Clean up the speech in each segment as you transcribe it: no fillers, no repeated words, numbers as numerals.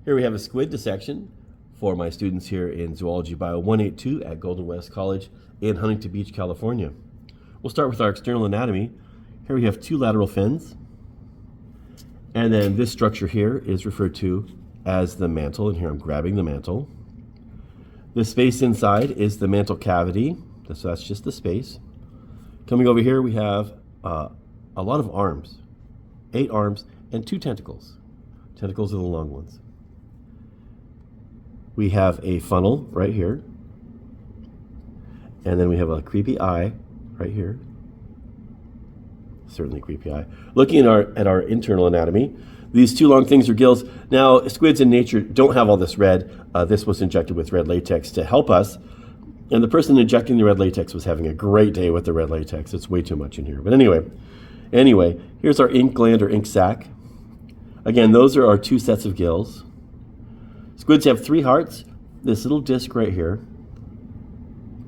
Here we have a squid dissection for my students here in Zoology Biol 182 at Golden West College in Huntington Beach, California. We'll start with our external anatomy. Here we have two lateral fins, and then this structure here is referred to as the mantle, and here I'm grabbing the mantle. The space inside is the mantle cavity, so that's just the space. Coming over here we have a lot of arms, 8 arms and 2 tentacles. Tentacles are the long ones. We have a funnel right here, and then we have a creepy eye right here. Certainly creepy eye. Looking at our internal anatomy, these 2 long things are gills. Now, squids in nature don't have all this red. This was injected with red latex to help us, and the person injecting the red latex was having a great day with the red latex. It's way too much in here. But anyway, here's our ink gland or ink sac. Again, those are our 2 sets of gills. Squids have 3 hearts. This little disc right here,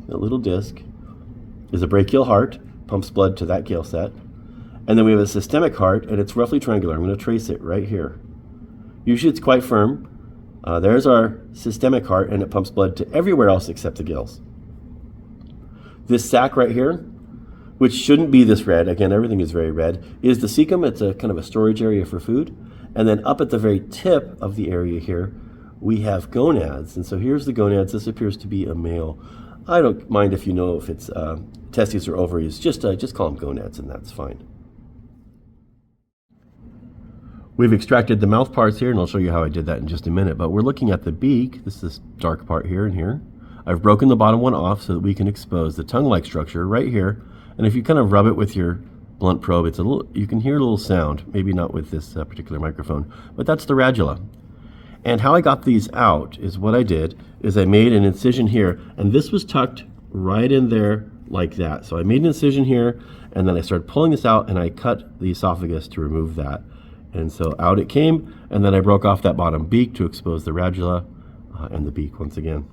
that little disc, is a brachial heart, pumps blood to that gill set. And then we have a systemic heart, and it's roughly triangular. I'm going to trace it right here. Usually it's quite firm. There's our systemic heart, and it pumps blood to everywhere else except the gills. This sac right here, which shouldn't be this red, again, everything is very red, is the cecum. It's a kind of a storage area for food. And then up at the very tip of the area here, we have gonads. And so here's the gonads. This appears to be a male. I don't mind if you know if it's testes or ovaries. Just call them gonads, and that's fine. We've extracted the mouth parts here, and I'll show you how I did that in just a minute. But we're looking at the beak. This is this dark part here and here. I've broken the bottom one off so that we can expose the tongue-like structure right here. And if you kind of rub it with your blunt probe, it's a little. You can hear a little sound. Maybe not with this particular microphone, but that's the radula. And how I got these out is what I did is I made an incision here, and this was tucked right in there like that. So I made an incision here, and then I started pulling this out, and I cut the esophagus to remove that. And so out it came, and then I broke off that bottom beak to expose the radula and the beak once again.